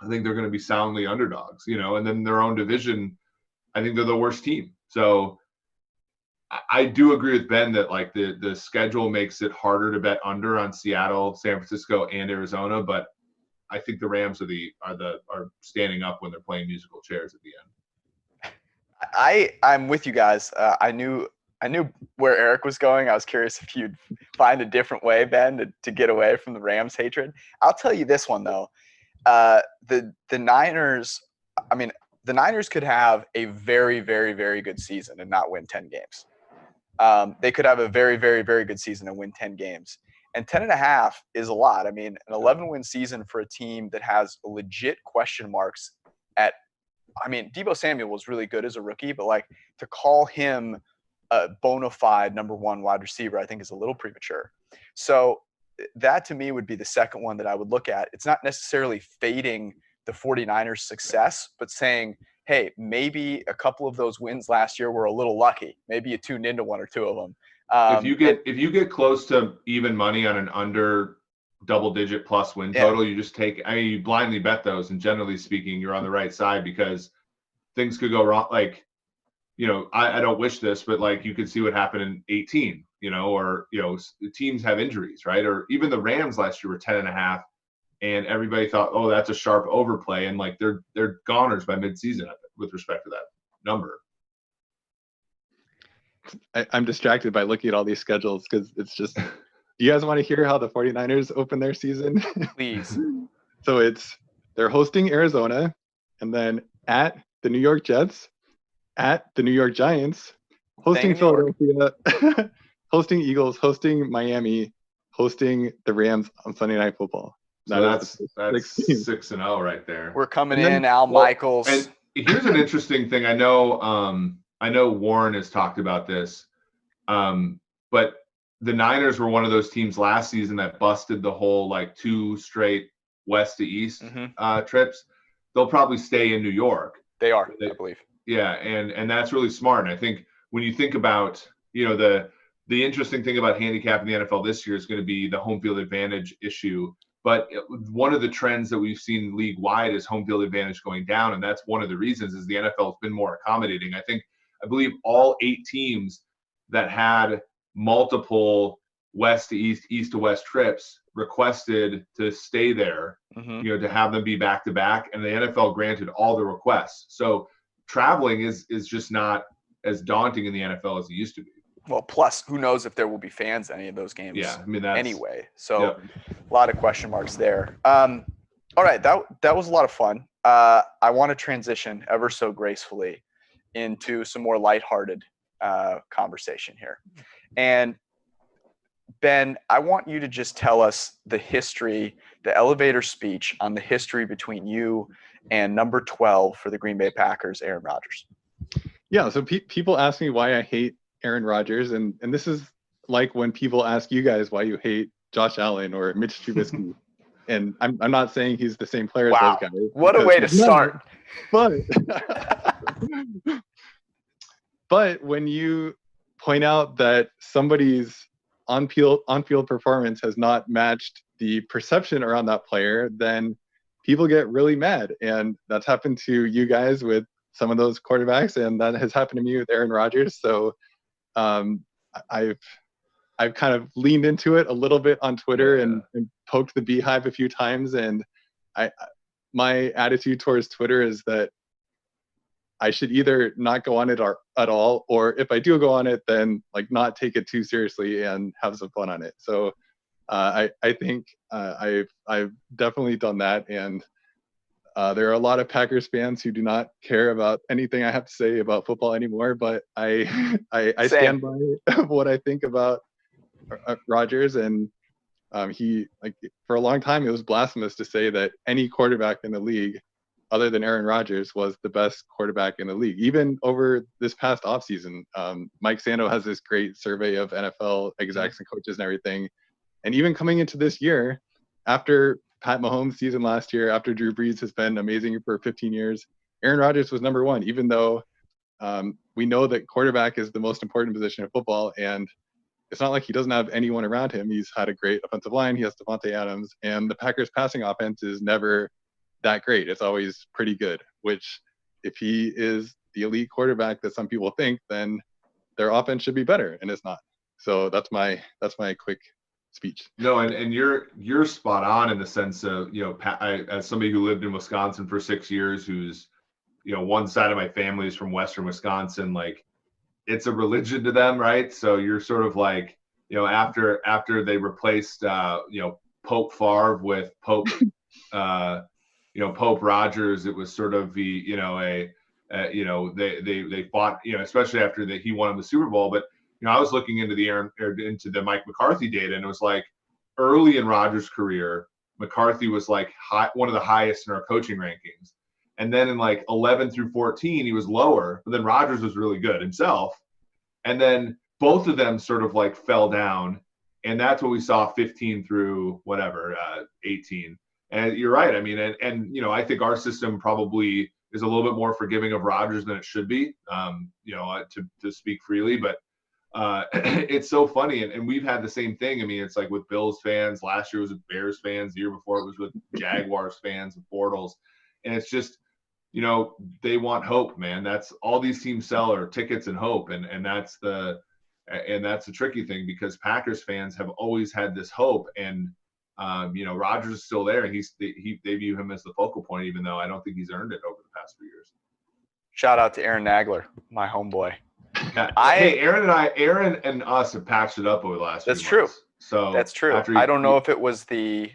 I think they're going to be soundly underdogs, and then their own division, I think they're the worst team. So I do agree with Ben that like the schedule makes it harder to bet under on Seattle, San Francisco, and Arizona, but I think the Rams are standing up when they're playing musical chairs at the end. I'm with you guys. I knew where Eric was going. I was curious if you'd find a different way, Ben, to get away from the Rams hatred. I'll tell you this one though. The Niners. I mean, the Niners could have a very, very, very good season and not win 10 games. They could have a very, very, very good season and win 10 games. And 10.5 is a lot. I mean, an 11-win season for a team that has legit question marks Deebo Samuel was really good as a rookie, but like to call him a bona fide number 1 wide receiver, I think is a little premature. So that to me would be the second one that I would look at. It's not necessarily fading the 49ers' success, but saying, hey, maybe a couple of those wins last year were a little lucky. Maybe you tuned into 1 or 2 of them. If you get close to even money on an under double-digit plus win total, you just take. I mean, you blindly bet those, and generally speaking, you're on the right side because things could go wrong. Like, I don't wish this, but like you could see what happened in 18. Or teams have injuries, right? Or even the Rams last year were 10.5. And everybody thought, oh, that's a sharp overplay, and like they're goners by midseason with respect to that number. I'm distracted by looking at all these schedules because it's just Do you guys want to hear how the 49ers open their season? Please. So they're hosting Arizona, and then at the New York Jets, at the New York Giants, hosting Philadelphia, hosting Eagles, hosting Miami, hosting the Rams on Sunday Night Football. So that's 6-0 right there. We're coming in, Al Michaels. And here's an interesting thing. I know Warren has talked about this, but the Niners were one of those teams last season that busted the whole like 2 straight west to east trips. They'll probably stay in New York. They are, I believe. Yeah, and that's really smart. And I think when you think about, the interesting thing about handicapping the NFL this year is going to be the home field advantage issue. But one of the trends that we've seen league-wide is home field advantage going down, and that's one of the reasons is the NFL has been more accommodating. I believe all 8 teams that had multiple west to east, east to west trips requested to stay there, to have them be back to back, and the NFL granted all the requests. So traveling is just not as daunting in the NFL as it used to be. Well, plus who knows if there will be fans at any of those games? Yeah, anyway. So a lot of question marks there. All right, that was a lot of fun. I want to transition ever so gracefully into some more lighthearted conversation here. And Ben, I want you to just tell us the history, the elevator speech on the history between you and number 12 for the Green Bay Packers, Aaron Rodgers. Yeah, so people ask me why I hate Aaron Rodgers, and this is like when people ask you guys why you hate Josh Allen or Mitch Trubisky. And I'm not saying he's the same player as those guys. What a way to start. But when you point out that somebody's on-field performance has not matched the perception around that player, then people get really mad. And that's happened to you guys with some of those quarterbacks, and that has happened to me with Aaron Rodgers. So I've kind of leaned into it a little bit on Twitter and poked the beehive a few times. And my attitude towards Twitter is that I should either not go on it at all, or if I do go on it, then like not take it too seriously and have some fun on it. So I think I've definitely done that. And there are a lot of Packers fans who do not care about anything I have to say about football anymore, but I stand by what I think about Rodgers. And he, like, for a long time, it was blasphemous to say that any quarterback in the league other than Aaron Rodgers was the best quarterback in the league. Even over this past offseason, Mike Sando has this great survey of NFL execs and coaches and everything. And even coming into this year, after Pat Mahomes' season last year, after Drew Brees has been amazing for 15 years, Aaron Rodgers was number 1, even though we know that quarterback is the most important position in football. And it's not like he doesn't have anyone around him. He's had a great offensive line. He has Devontae Adams. And the Packers' passing offense is never that great. It's always pretty good, which if he is the elite quarterback that some people think, then their offense should be better, and it's not. So that's my quick speech. No, and you're spot on in the sense of, as somebody who lived in Wisconsin for 6 years, who's, one side of my family is from Western Wisconsin, like it's a religion to them, right? So you're sort of like, after they replaced, Pope Favre with Pope, Pope Rodgers, it was sort of the, they fought, especially after he won the Super Bowl. But, I was looking into the Mike McCarthy data, and it was like early in Rodgers' career, McCarthy was like one of the highest in our coaching rankings. And then in like 11 through 14, he was lower, but then Rodgers was really good himself. And then both of them sort of like fell down. And that's what we saw 15 through 18. And you're right. I mean, and I think our system probably is a little bit more forgiving of Rodgers than it should be, to speak freely. But it's so funny. And we've had the same thing. I mean, it's like with Bills fans. Last year was with Bears fans. The year before it was with Jaguars fans and Bortles. And it's just, they want hope, man. That's all these teams sell are tickets and hope. And that's the tricky thing, because Packers fans have always had this hope. And Rodgers is still there, and they view him as the focal point, even though I don't think he's earned it over the past few years. Shout out to Aaron Nagler, my homeboy. Yeah. Hey, Aaron and us have patched it up over the last few months. True. So that's true. I don't know if it was the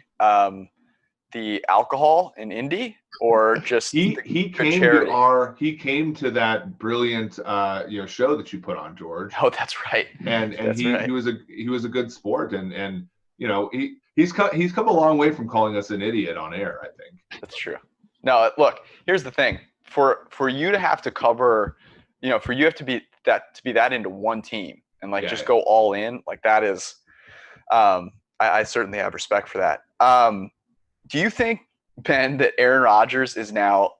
alcohol in Indy or just he came charity. he came to that brilliant show that you put on, George. Oh, that's right. And he was a good sport, and he's come a long way from calling us an idiot on air, I think. That's true. No, look, here's the thing. For you to have to cover, for you have to be that into one team and just go all in, like that is I certainly have respect for that. Do you think, Ben, that Aaron Rodgers is now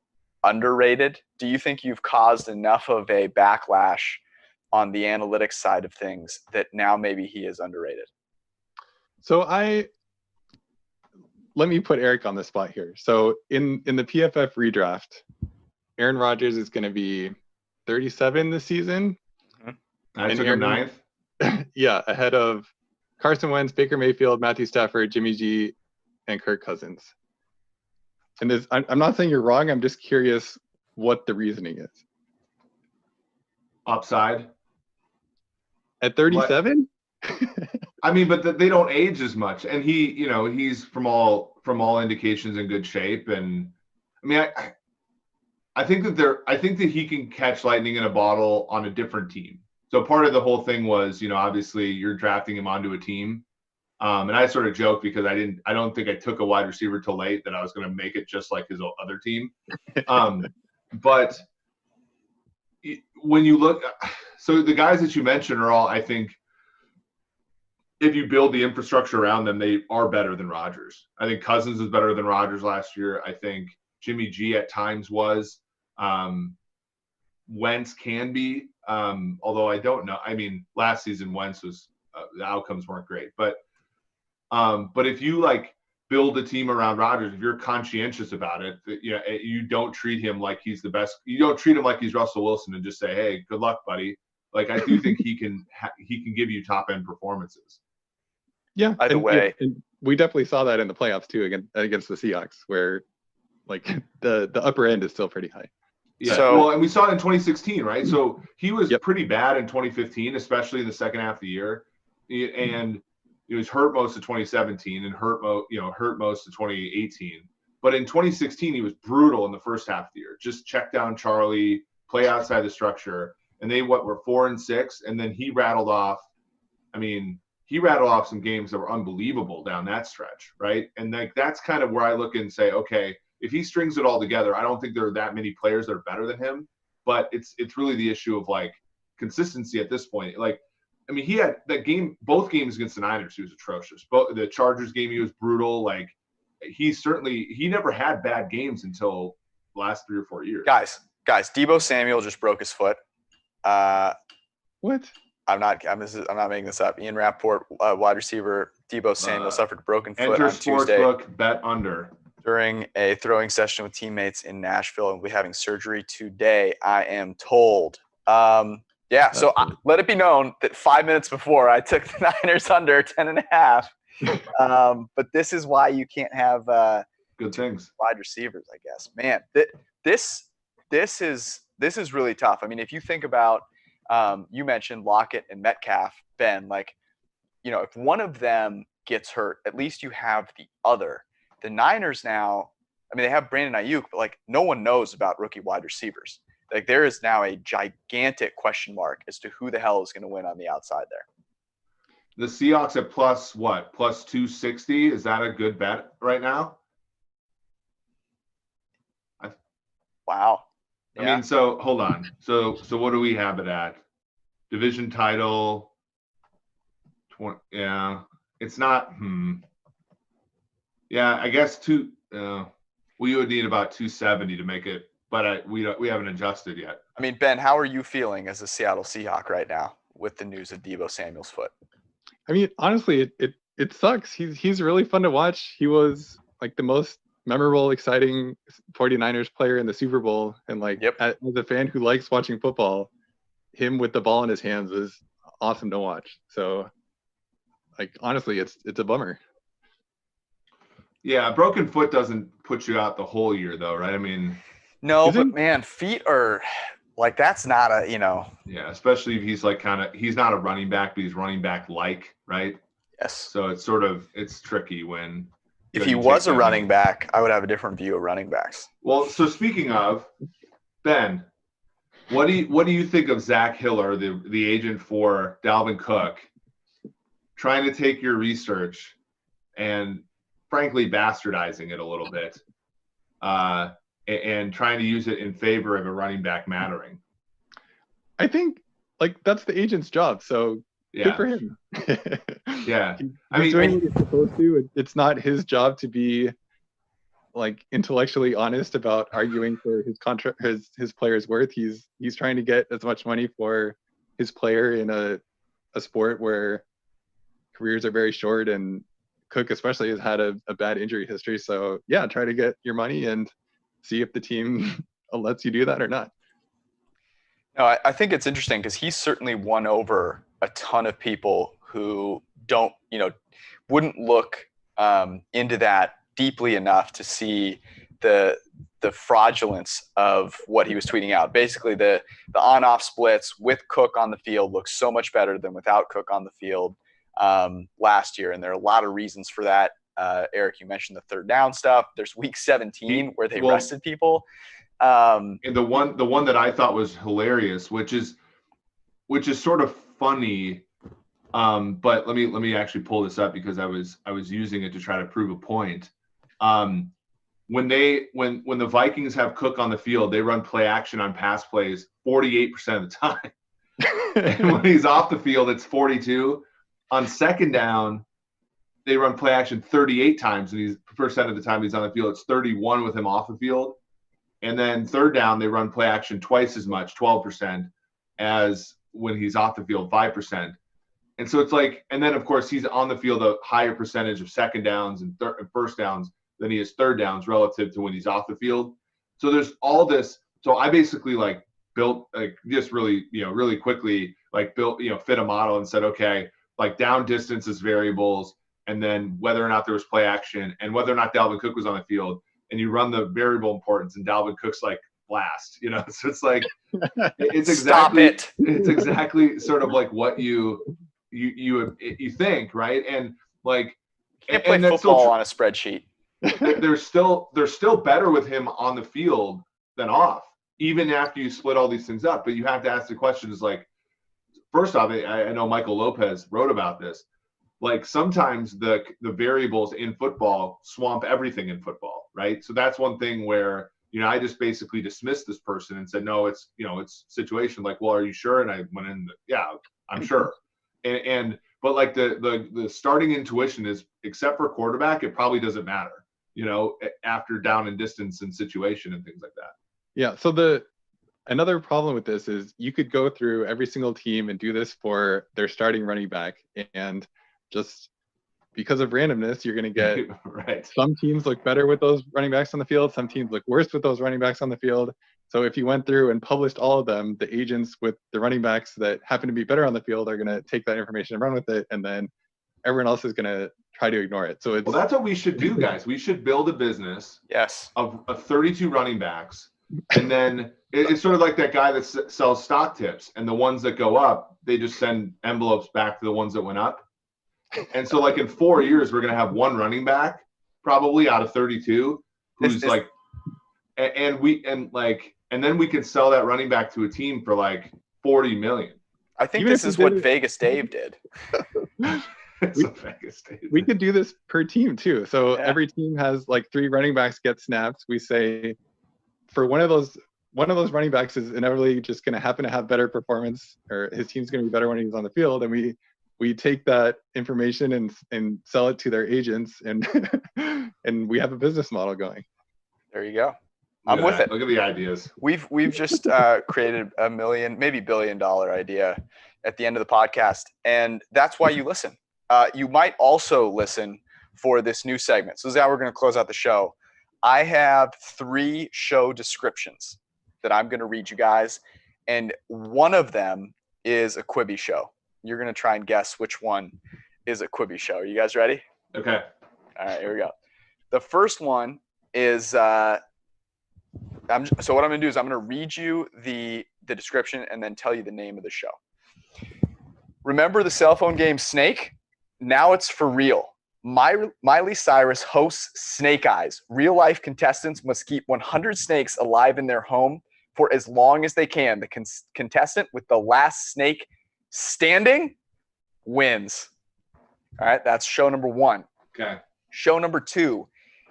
underrated? Do you think you've caused enough of a backlash on the analytics side of things that now maybe he is underrated? So let me put Eric on the spot here. So in the PFF redraft, Aaron Rodgers is going to be 37 this season. I took him 9th. Yeah, ahead of Carson Wentz, Baker Mayfield, Matthew Stafford, Jimmy G, and Kirk Cousins. And I'm not saying you're wrong. I'm just curious what the reasoning is. Upside. At 37? I mean, but they don't age as much, and he's from all indications in good shape, and I mean, I think that he can catch lightning in a bottle on a different team. So part of the whole thing was, obviously you're drafting him onto a team, and I sort of joked because I don't think I took a wide receiver till late that I was going to make it just like his other team, but when you look, so the guys that you mentioned are all, I think, if you build the infrastructure around them, they are better than Rodgers. I think Cousins is better than Rodgers last year. I think Jimmy G at times was. Wentz can be, although I don't know. I mean, last season Wentz was the outcomes weren't great, but if you build a team around Rodgers, if you're conscientious about it, you don't treat him like he's the best. You don't treat him like he's Russell Wilson and just say, "Hey, good luck, buddy." I do think he can give you top end performances. Yeah. Either way, and we definitely saw that in the playoffs too against the Seahawks, where the upper end is still pretty high. Yeah. So, and we saw it in 2016, right? So he was pretty bad in 2015, especially in the second half of the year, and he was hurt most of 2017 and hurt most of 2018. But in 2016, he was brutal in the first half of the year. Just check down Charlie, play outside the structure, and they were 4-6, and then he rattled off. I mean, he rattled off some games that were unbelievable down that stretch, right? And that's kind of where I look and say, okay, if he strings it all together, I don't think there are that many players that are better than him. But it's really the issue of consistency at this point. I mean, he had that game, both games against the Niners, he was atrocious. Both the Chargers game, he was brutal. He never had bad games until the last 3 or 4 years. Guys, Deebo Samuel just broke his foot. What? I'm not making this up. Ian Rappaport, wide receiver, Deebo Samuel suffered a broken foot on Tuesday. Sportsbook, bet under. During a throwing session with teammates in Nashville, and will be having surgery today, I am told. So let it be known that 5 minutes before I took the Niners under 10.5. But this is why you can't have good things. Wide receivers, I guess. Man, this is really tough. I mean, if you think about, you mentioned Lockett and Metcalf, Ben. If one of them gets hurt, at least you have the other. The Niners now, I mean, they have Brandon Ayuk, but no one knows about rookie wide receivers. There is now a gigantic question mark as to who the hell is going to win on the outside there. The Seahawks at plus 260. Is that a good bet right now? Wow. I mean, so hold on. So what do we have it at? Division title. It's not. Yeah, I guess we would need about 270 to make it, but we haven't adjusted yet. I mean, Ben, how are you feeling as a Seattle Seahawk right now with the news of Deebo Samuel's foot? I mean, honestly, it sucks. He's really fun to watch. He was the most memorable, exciting 49ers player in the Super Bowl, and as a fan who likes watching football, him with the ball in his hands was awesome to watch. So, honestly, it's a bummer. Yeah, a broken foot doesn't put you out the whole year, though, right? I mean, no, but man, feet are that's not a Yeah, especially if he's he's not a running back, but he's running back right? Yes. So it's tricky when. If he was a running back, I would have a different view of running backs. Well, so speaking of, Ben, what do you think of Zach Hiller, the agent for Dalvin Cook, trying to take your research and frankly bastardizing it a little bit, and trying to use it in favor of a running back mattering? I think that's the agent's job. So good for him. Yeah. He's doing what he's supposed to. It's not his job to be intellectually honest about arguing for his contract, his player's worth. He's trying to get as much money for his player in a sport where careers are very short, and Cook especially has had a bad injury history. So yeah, try to get your money and see if the team lets you do that or not. No, I think it's interesting because he's certainly won over a ton of people who wouldn't look into that deeply enough to see the fraudulence of what he was tweeting out. Basically, the on-off splits with Cook on the field look so much better than without Cook on the field last year, and there are a lot of reasons for that. Eric, you mentioned the third down stuff. There's week 17 where they rested people. And the one that I thought was hilarious, which is sort of funny. But let me actually pull this up because I was using it to try to prove a point. When the Vikings have Cook on the field, they run play action on pass plays 48% of the time. And when he's off the field, it's 42. On second down, they run play action 38 times, and he's percent of the time he's on the field. It's 31 with him off the field. And then third down, they run play action twice as much, 12%, as when he's off the field, 5%. And so it's and then of course he's on the field a higher percentage of second downs and first downs than he is third downs relative to when he's off the field. So there's all this. So I basically built just really, really quickly, built, fit a model and said, okay, down distance is variables, and then whether or not there was play action and whether or not Dalvin Cook was on the field, and you run the variable importance, and Dalvin Cook's blast, so it's it's exactly it's exactly sort of what you think, right? And can't play football on a spreadsheet. They're still better with him on the field than off, even after you split all these things up. But you have to ask the question is first off, I know Michael Lopez wrote about this. Sometimes the variables in football swamp everything in football, right? So that's one thing where, I just basically dismissed this person and said, no, it's situation. Well, are you sure? And I went in, yeah, I'm sure. But the starting intuition is, except for quarterback, it probably doesn't matter, after down and distance and situation and things like that. Yeah. So another problem with this is you could go through every single team and do this for their starting running back, and just because of randomness, you're going to get right. Some teams look better with those running backs on the field. Some teams look worse with those running backs on the field. So if you went through and published all of them, the agents with the running backs that happen to be better on the field are going to take that information and run with it, and then everyone else is going to try to ignore it. So that's what we should do, guys. We should build a business of 32 running backs, and then it's sort of like that guy that sells stock tips, and the ones that go up, they just send envelopes back to the ones that went up. And so in 4 years, we're going to have one running back probably out of 32 who's and then we could sell that running back to a team for $40 million. I think this is what Vegas Dave did. We could do this per team too. So every team has 3 running backs get snaps. We say for one of those running backs is inevitably just going to happen to have better performance, or his team's going to be better when he's on the field. And we take that information and sell it to their agents, and and we have a business model going. There you go. I'm with it. Look at the ideas. We've just created a $1 million, maybe $1 billion idea at the end of the podcast, and that's why you listen. You might also listen for this new segment. So this is how we're going to close out the show. I have 3 show descriptions that I'm going to read you guys, and one of them is a Quibi show. You're going to try and guess which one is a Quibi show. Are you guys ready? Okay. All right, here we go. The first one is so what I'm going to do is I'm going to read you the description and then tell you the name of the show. Remember the cell phone game Snake? Now it's for real. Miley Cyrus hosts Snake Eyes. Real-life contestants must keep 100 snakes alive in their home for as long as they can. The contestant with the last snake standing wins. All right, that's show number 1. Okay. Show number 2,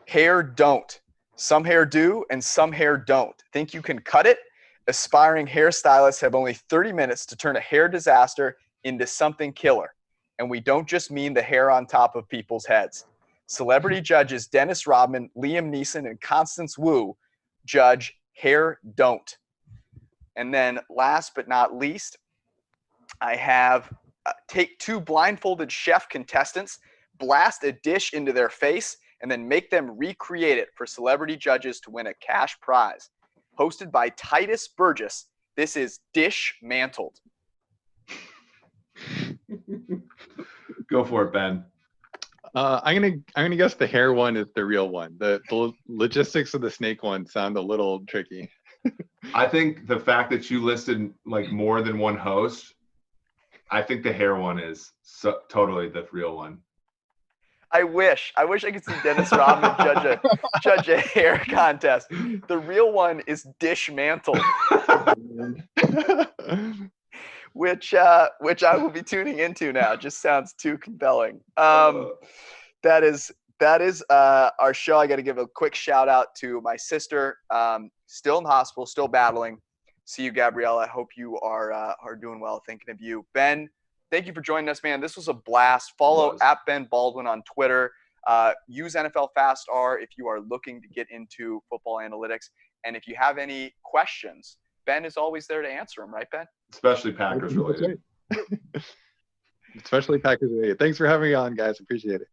hair don't. Some hair do and some hair don't. Think you can cut it? Aspiring hairstylists have only 30 minutes to turn a hair disaster into something killer. And we don't just mean the hair on top of people's heads. Celebrity judges Dennis Rodman, Liam Neeson, and Constance Wu judge hair don't. And then last but not least, I have take 2 blindfolded chef contestants, blast a dish into their face, and then make them recreate it for celebrity judges to win a cash prize. Hosted by Titus Burgess, this is Dish Mantled. Go for it, Ben. I'm gonna guess the hair one is the real one. The logistics of the snake one sound a little tricky. I think the fact that you listed like more than one host, I think the hair one is totally the real one. I wish I could see Dennis Rodman judge a hair contest. The real one is Dish Mantled. Which I will be tuning into now. Just sounds too compelling. That is our show. I got to give a quick shout out to my sister, still in the hospital, still battling. See you, Gabrielle. I hope you are doing well. Thinking of you, Ben. Thank you for joining us, man. This was a blast. Follow at Ben Baldwin on Twitter. Use NFL Fast R if you are looking to get into football analytics. And if you have any questions, Ben is always there to answer them, right, Ben? Especially Packers related. Especially Packers related. Thanks for having me on, guys. Appreciate it.